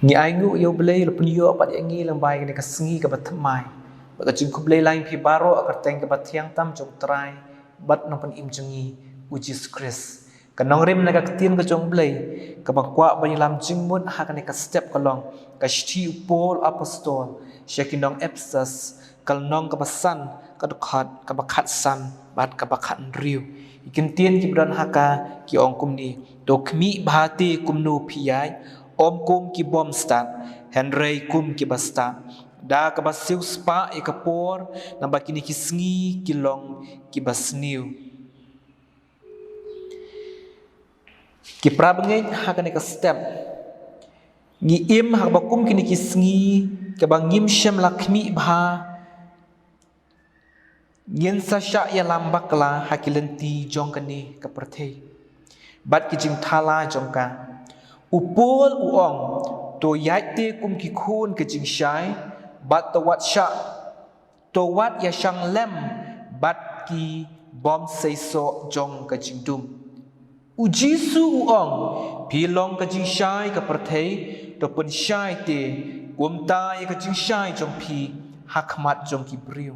Ngi aingu yo blei lupun yo pat ngi lambai ni kasengi ka batmai. Ba kajing ku blei lain pi baro akar teng ka batiang tam jong trai bat nang pan im jengi ujis Kris. Kanong rim na ka tin ka jong blei ka bakwa ba lam jingmun ha ka ni ka step ka long ka shti Paul apostol shakinong Ephesus kal nong ka basan ka dukhat ka bakhat san bat ka bakhat riu. Ikin tien ki bran haka ki ong kum ni to khmi bhati kumnu phiyai om kum ki bom stat henrei kum ki basta da ka basiu spa e kapor na bakini ki sngi ki long ki basniu ki prabnge ha ka ne ka step ngi im ha bakum kini ki sngi ka bangim shem lakmi bha ngin sa sha ya lambakla hakilenti jong kani ka perthei bat ki jing thala jong ka upul uong to yaite kum ki khun ke jing shai bat to wat sha to wat ya shang lem bat ki bom sei so jong ka jing dum ujisu uong pilong ka jing shai ka perthei to pun shai te kum ta ya ka jing shai jong pi hakmat jong ki briu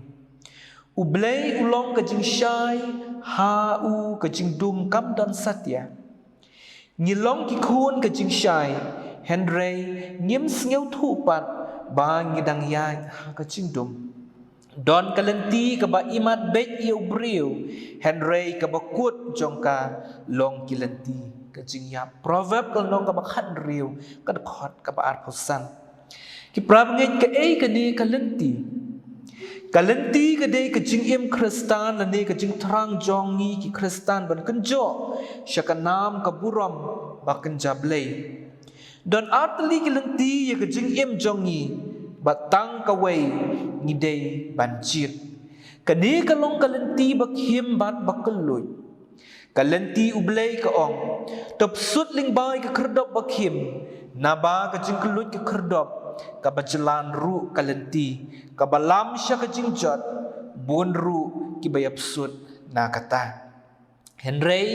ublei ulong ka jing shai ha u ka jing dum kam dan satya ngilong ki khun ka jing shai henrei ngim sngew thu pat ba ngidang ya ka jing dum don kalenti ka ba imat bet yu briu henrei ka ba kut jong ka long kilenti ka jing ya proverb kal nong ka ba khat riu ka khot ka ba ar phosan ki prab ngai ka ei ka ni kalenti kalenti ka dei ka jing im kristan la ne ka jing thrang jong ni ki kristan ban kan jo shakanam ka buram bakan jablei don atli ki lenti ya ka jing im jong ni batang ka wei ni dei ban jit ka ne ka long kalenti bakhim bat bakalui kalenti ublei ka ong top sut ling bai ka khrdop bakhim na ba ka jing kluit ka khrdop ka bajalan ru kalenti ka balam sya ka jingjot bun ru ki bayap sut na kata henrei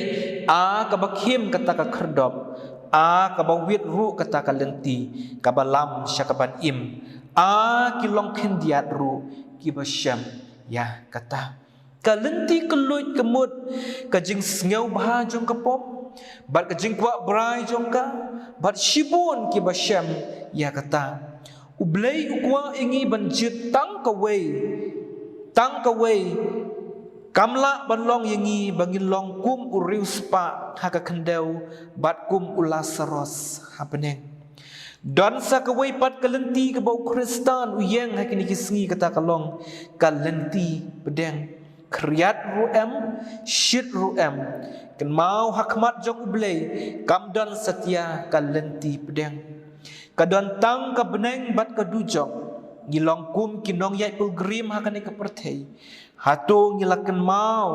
a ka bakhim kata ka khrdop a ka bawit ru kata kalenti ka balam sya ka ban im a ki long khendiat ru ki basyam ya kata kalenti keluit kemut ka jing sngew bha jong ka pop bat ka jing kwa brai jong ka bat shibun ki basyam ya kata ublei ukwa ingi banjit tang kawei kamla banlong yangi bangin long kum uriu spa haka kendau bat kum ulasaros hapeneng don sa kawei pat kalenti ka bau kristan uyeng hakini kisngi kata kalong kalenti pedeng kriat ruem shit ruem ken mau hakmat jong ublei kamdan setia kalenti pedeng kadon tang ka beneng bat ka dujong ngilong kum kinong yai pilgrim hakane ka perthei hatu ngilaken mau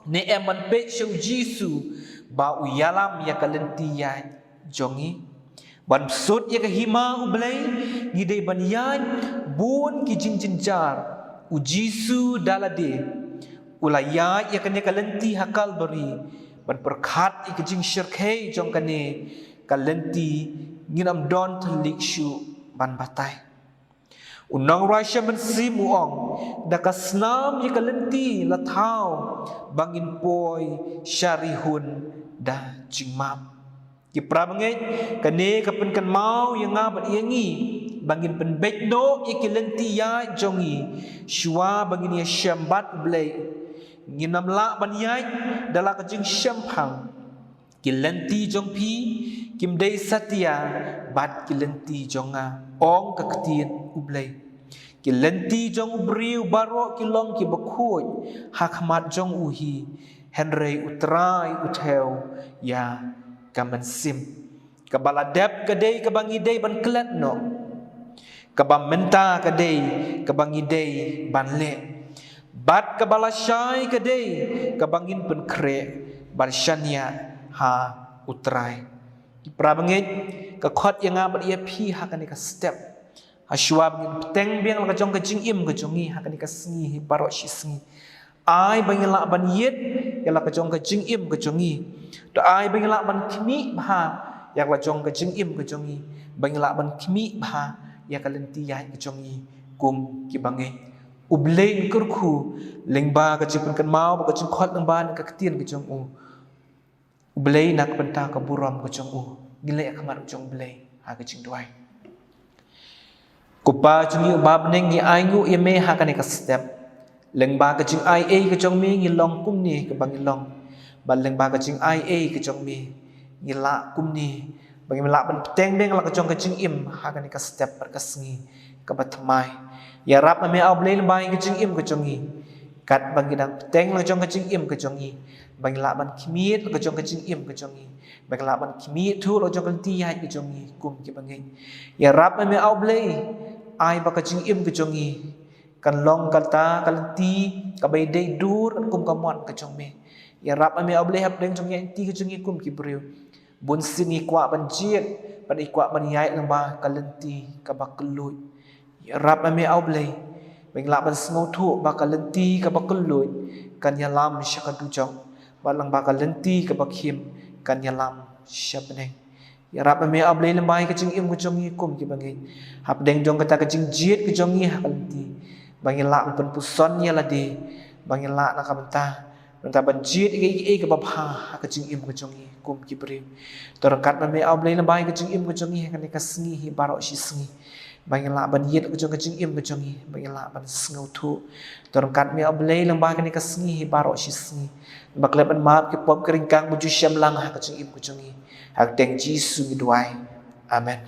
ne eman pe shau jisu ba uyalam ya kalenti ya jongi ban sut ya ka hima ublei ngidei ban yai bun ki jinjinjar u jisu dalade ulaya ya kane kalenti hakal bari ban perkhat ik jing shirkhei jong kane kalenti nginam don telik shu ban batai unang rasha men sim uong dakasnam ye kalenti lathau bangin poi syarihun da jingmap ki prabangai kane kapen kan mau yang ngabat yangi bangin pen bekno ye kalenti ya jongi shwa bangin ye syambat blai nginam la ban yai dala ka jing syampang kilenti jong pi kim dei satya bat kilenti jonga ong ka ketien ublei kilenti jong ubriu baro kilong ki bakhoi hakmat jong uhi henrei utrai utheu ya kaman sim kabaladep kadei kabangi dei ban klet no kabam menta kadei kabangi dei ban le bat kabala syai kadei kabangin pen kre ban syania ha utrai prabangit ka khot yang ngabat ia phi hakani ka step hashwab ngin teng biang ka jong ka jing im ka jongi hakani ka sngi parok shi sngi ai bangila ban yet yala ka jong ka jing im ka jongi to ai bangila ban khimi bha yak la jong ka jing im ka jongi bang la ban kimi bha ya kalenti ya ke chong yi kum ki bangai ublei kurku lengba ka chipun kan mau ka chung khot lengba ka ketien ke chong ublei nak penta ka buram ke chong gilai akhamar chong blei ha ke ching duai kupa chung yu bab neng gi aingu ye me ha ka ne ka step lengba ka ching ai e ke chong mi ngi long kum ni ka bang long ban lengba ka ching ai e ke chong mi ngi la kum ni bagi melak ban peteng beng la ka chong ka ching im ha ka ne ka step par ka sngi ka batmai ya rap me au blei lengba ka ching im ka chong ni kat bagi dang peteng la chong ka ching im ka chong ni bagi la ban khimiet la ka chong ka ching im ka chong ni bagi la ban khimiet thu la chong ka ti hai ka chong ni kum ki bangai ya rap me au blei ai ba ka ching im ka chong ni kan long kata kan ti ka bai dei dur kum ka mon ka chong me ya rap me au blei hap deng chong ni ti ka chong ni kum ki briu bun singi kwa ban jiet ban ikwa ban yai lamba ka lenti ka baklui ya rap me au blei bang la ban sngo thu ba ka lenti ka baklui kan ya lam shaka du chong ba lang ba ka lenti ka bakhim kan ya lam shabneng ya rap me au blei lamba ka ching im ka chong ni kum ki bangai hap deng jong kata ka ching jiet ka chong ni ha ka lenti bang la ban puson ya la de bang la na ka banta banta ban jiet e ka ba pha ka ching im ka chong ni kum ki bri torkat me au blei lamba ka ching im ka chong ni kan ka sngi hi baro shi sngi bang la ban yet ka chong ka ching im ka chong ni bang la ban sngo thu torkat me au blei lamba kan ka sngi hi baro shi sngi bakle ban ma ki pop kring kang bu ju sham lang ha ka ching im ka chong ni hak teng ji su mi duai amen